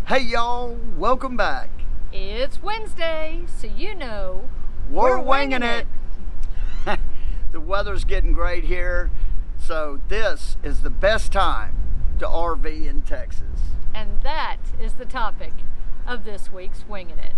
Hey y'all, welcome back. It's Wednesday, so you know We're winging it. The weather's getting great here, so this is the best time to RV in Texas. And that is the topic of this week's Wingin' It.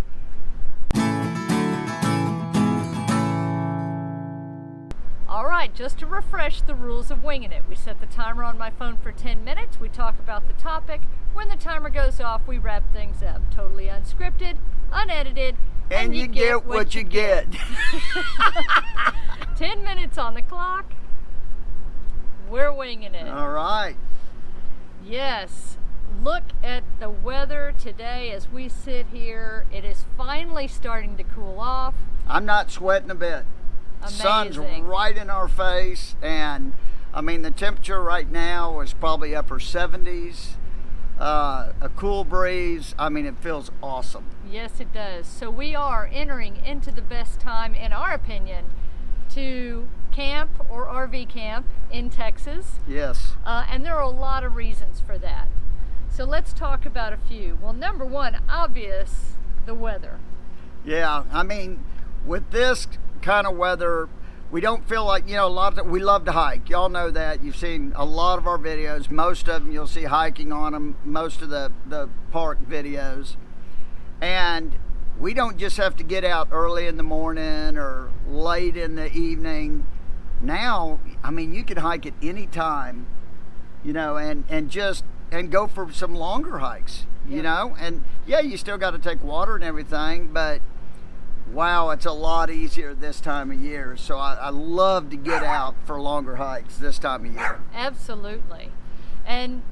All right, just to refresh the rules of Wingin' It, we set the timer on my phone for 10 minutes, we talk about the topic. When the timer goes off, we wrap things up. Totally unscripted, unedited, and you get what you get. 10 minutes on the clock. We're winging it. All right. Yes. Look at the weather today as we sit here. It is finally starting to cool off. I'm not sweating a bit. Amazing. Sun's right in our face, and I mean the temperature right now is probably upper 70s. A cool breeze. I mean, it feels awesome. Yes, it does. So we are entering into the best time, in our opinion, to camp or RV camp in Texas. Yes. And there are a lot of reasons for that. So let's talk about a few. Well, number one, obvious, the weather. Yeah, I mean, with this kind of weather, we don't feel like, you know, we love to hike. Y'all know that. You've seen a lot of our videos. Most of them you'll see hiking on them, most of the park videos. And we don't just have to get out early in the morning or late in the evening. Now, I mean, you can hike at any time, you know, and go for some longer hikes, you know. And yeah, you still got to take water and everything, but wow, it's a lot easier this time of year. So I love to get out for longer hikes this time of year. Absolutely. And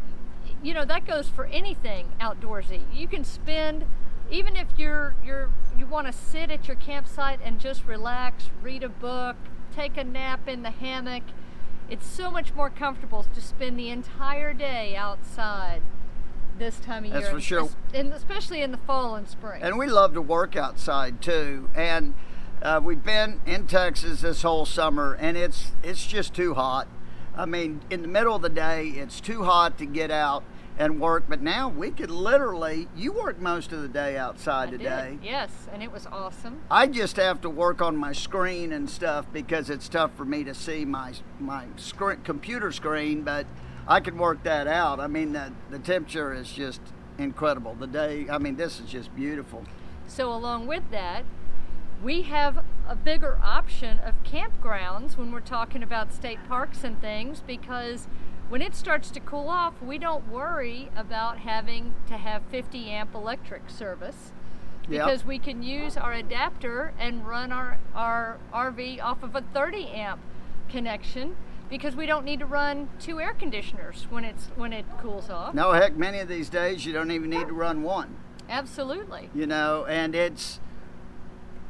you know, that goes for anything outdoorsy. You can spend, even if you want to sit at your campsite and just relax, read a book, take a nap in the hammock, it's so much more comfortable to spend the entire day outside this time of year. That's for sure. And especially in the fall and spring. And we love to work outside too. And we've been in Texas this whole summer, and it's just too hot. I mean, in the middle of the day, it's too hot to get out and work. But now we could literally, you work most of the day outside today. Did. Yes, and it was awesome. I just have to work on my screen and stuff because it's tough for me to see my computer screen, but I can work that out. I mean, the temperature is just incredible. The day, I mean, this is just beautiful. So along with that, we have a bigger option of campgrounds when we're talking about state parks and things, because when it starts to cool off, we don't worry about having to have 50 amp electric service, because we can use our adapter and run our RV off of a 30 amp connection, because we don't need to run 2 air conditioners when it cools off. No, heck, many of these days you don't even need to run one. Absolutely. You know, and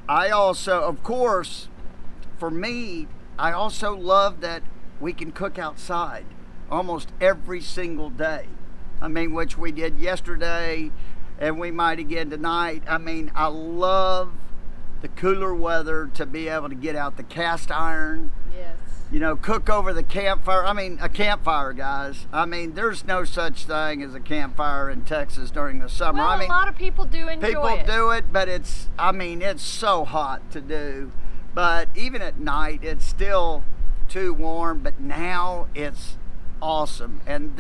I also, of course, for me, I also love that we can cook outside almost every single day. I mean, which we did yesterday, and we might again tonight. I mean, I love the cooler weather to be able to get out the cast iron. Yes. You know, cook over the campfire. I mean, a campfire, guys. I mean, there's no such thing as a campfire in Texas during the summer. Well, I mean, a lot of people do enjoy it. People do it, but it's so hot to do. But even at night, it's still too warm. But now it's awesome. And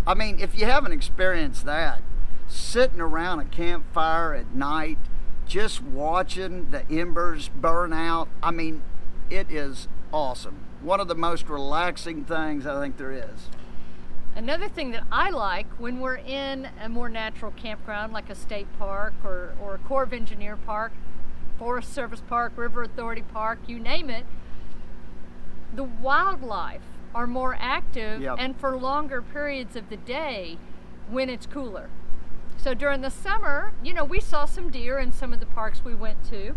I mean, if you haven't experienced that, sitting around a campfire at night, just watching the embers burn out, I mean, it is awesome. One of the most relaxing things I think there is. Another thing that I like when we're in a more natural campground like a state park or a Corps of Engineer park, Forest Service park, River Authority park, you name it, the wildlife are more active and for longer periods of the day when it's cooler. So during the summer, you know, we saw some deer in some of the parks we went to.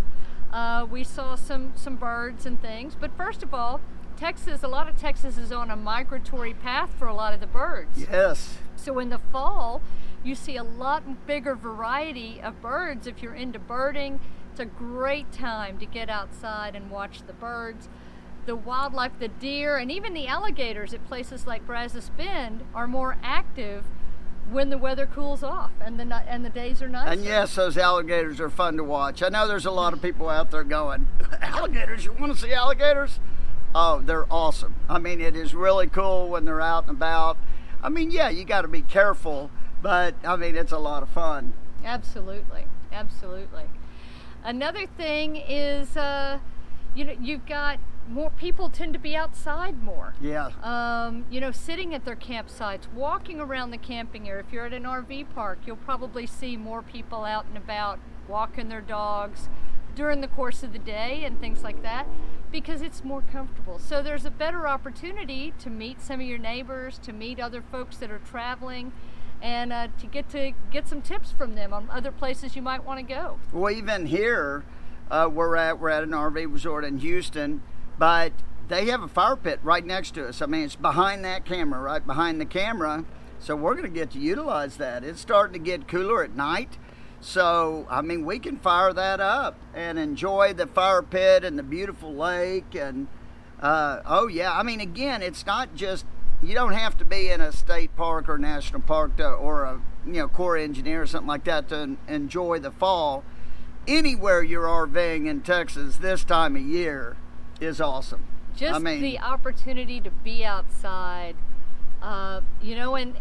We saw some birds and things. But first of all, a lot of Texas is on a migratory path for a lot of the birds. Yes. So in the fall, you see a lot bigger variety of birds. If you're into birding, it's a great time to get outside and watch the birds. The wildlife, the deer, and even the alligators at places like Brazos Bend are more active when the weather cools off and the days are nicer. And yes, those alligators are fun to watch. I know there's a lot of people out there going, alligators, you want to see alligators? Oh, they're awesome. I mean, it is really cool when they're out and about. I mean, yeah, you got to be careful, but I mean, it's a lot of fun. Absolutely, absolutely. Another thing is, you've got more people tend to be outside more. Yeah. Sitting at their campsites, walking around the camping area. If you're at an RV park, you'll probably see more people out and about, walking their dogs during the course of the day and things like that, because it's more comfortable. So there's a better opportunity to meet some of your neighbors, to meet other folks that are traveling, and to get some tips from them on other places you might want to go. Well, even here, we're at an RV resort in Houston, but they have a fire pit right next to us. I mean, it's behind that camera, right behind the camera. So we're going to get to utilize that. It's starting to get cooler at night. So, I mean, we can fire that up and enjoy the fire pit and the beautiful lake. And, oh yeah, I mean, again, it's not just, you don't have to be in a state park or national park or a Corps engineer or something like that to enjoy the fall. Anywhere you're RVing in Texas this time of year is awesome. Just the opportunity to be outside, and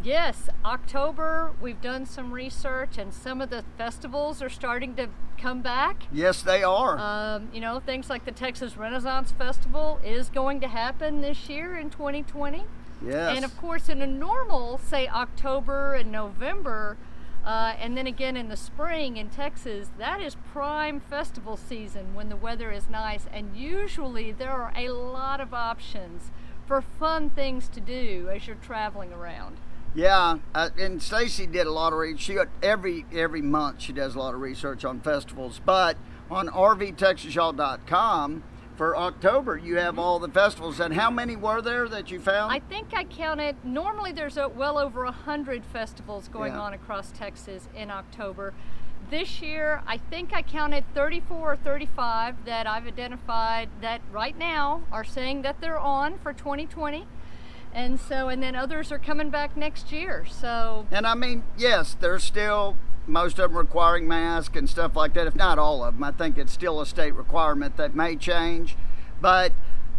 yes, October, we've done some research and some of the festivals are starting to come back. Yes, they are. Things like the Texas Renaissance Festival is going to happen this year in 2020. Yes. And of course, in a normal, say October and November, and then again in the spring in Texas, that is prime festival season when the weather is nice, and usually there are a lot of options for fun things to do as you're traveling around. Yeah, and Stacy did a lot of research. She got every month she does a lot of research on festivals, but on RVTexasYall.com for October you have all the festivals. And how many were there that you found? I think I counted, normally there's well over 100 festivals going on across Texas in October. This year, I think I counted 34 or 35 that I've identified that right now are saying that they're on for 2020. And then others are coming back next year. So, and I mean, yes, there's still most of them requiring masks and stuff like that, if not all of them. I think it's still a state requirement that may change. But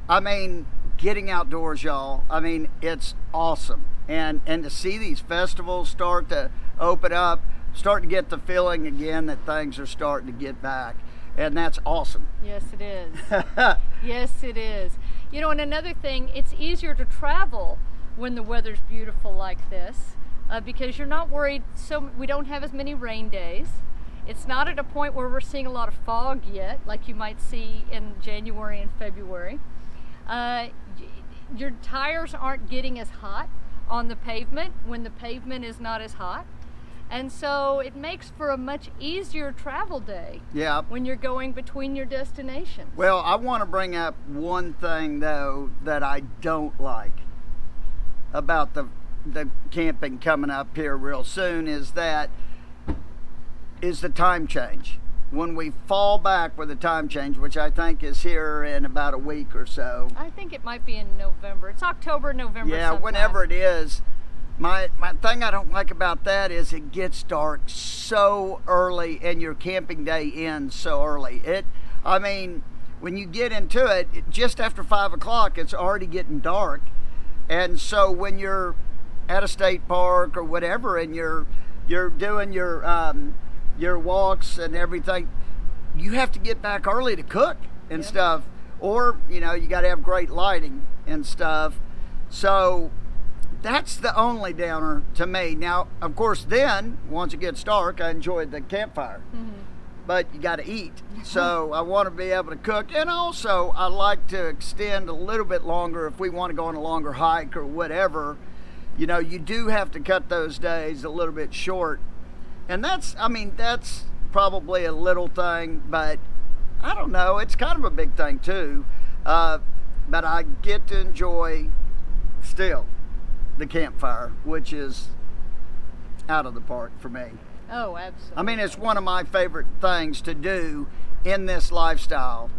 I mean, getting outdoors, y'all, I mean, it's awesome. And to see these festivals start to open up, start to get the feeling again that things are starting to get back. And that's awesome. Yes, it is. Yes, it is. And another thing, it's easier to travel when the weather's beautiful like this because you're not worried. So we don't have as many rain days. It's not at a point where we're seeing a lot of fog yet, like you might see in January and February. Your tires aren't getting as hot on the pavement when the pavement is not as hot. And so it makes for a much easier travel day when you're going between your destinations. Well, I want to bring up one thing, though, that I don't like about the camping coming up here real soon is the time change. When we fall back with the time change, which I think is here in about a week or so. I think it might be in November. It's October, November sometime. Whenever it is. My thing I don't like about that is it gets dark so early and your camping day ends so early. When you get into it, just after 5 o'clock, it's already getting dark. And so when you're at a state park or whatever and you're doing your walks and everything, you have to get back early to cook and stuff. Or, you got to have great lighting and stuff. So that's the only downer to me. Now, of course, then, once it gets dark, I enjoy the campfire. Mm-hmm. But you got to eat. So I want to be able to cook. And also, I like to extend a little bit longer if we want to go on a longer hike or whatever. You do have to cut those days a little bit short. And that's probably a little thing, but I don't know. It's kind of a big thing, too. But I get to enjoy still the campfire, which is out of the park for me. Oh, absolutely. It's one of my favorite things to do in this lifestyle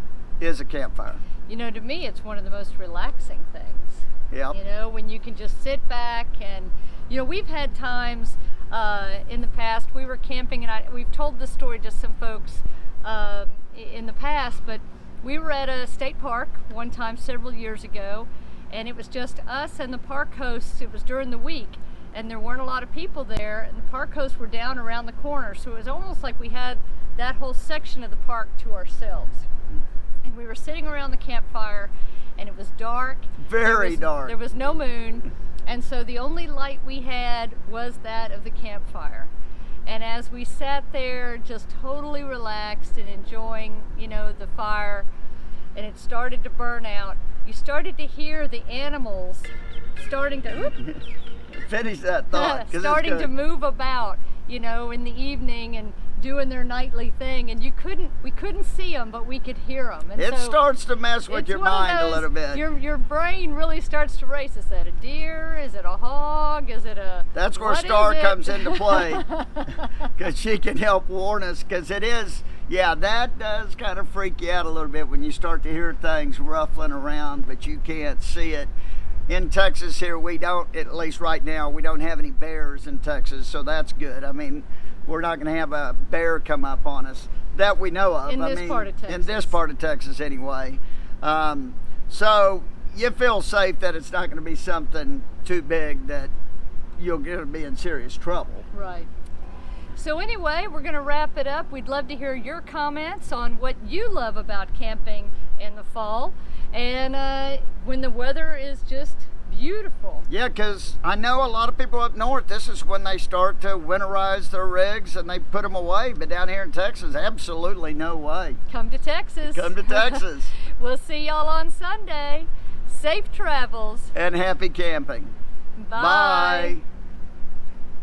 is a campfire. To me, it's one of the most relaxing things. Yeah. When you can just sit back and You know, we've had times in the past, we were camping, and we've told this story to some folks in the past, but we were at a state park one time several years ago, and it was just us and the park hosts. It was during the week, and there weren't a lot of people there, and the park hosts were down around the corner, so it was almost like we had that whole section of the park to ourselves. And we were sitting around the campfire, and it was dark. Very dark. There was no moon, and so the only light we had was that of the campfire. And as we sat there just totally relaxed and enjoying, you know, the fire, and it started to burn out, you started to hear the animals starting to Finish that thought. starting to move about, you know, in the evening and doing their nightly thing, and we couldn't see them, but we could hear them. And it starts to mess with your mind a little bit. Your brain really starts to race. Is that a deer? Is it a hog? Is it a... That's where Star comes into play, because she can help warn us, because it is, yeah, that does kind of freak you out a little bit when you start to hear things ruffling around, but you can't see it. In Texas here, we don't, at least right now, we don't have any bears in Texas, so that's good. I mean, we're not going to have a bear come up on us that we know of. In this part of Texas. In this part of Texas, anyway. So you feel safe that it's not going to be something too big that you're going to be in serious trouble. Right. So anyway, we're going to wrap it up. We'd love to hear your comments on what you love about camping in the fall, and when the weather is just beautiful. Yeah, because I know a lot of people up north, this is when they start to winterize their rigs and they put them away. But down here in Texas, absolutely no way. Come to Texas. Come to Texas. We'll see y'all on Sunday. Safe travels. And happy camping. Bye. Bye.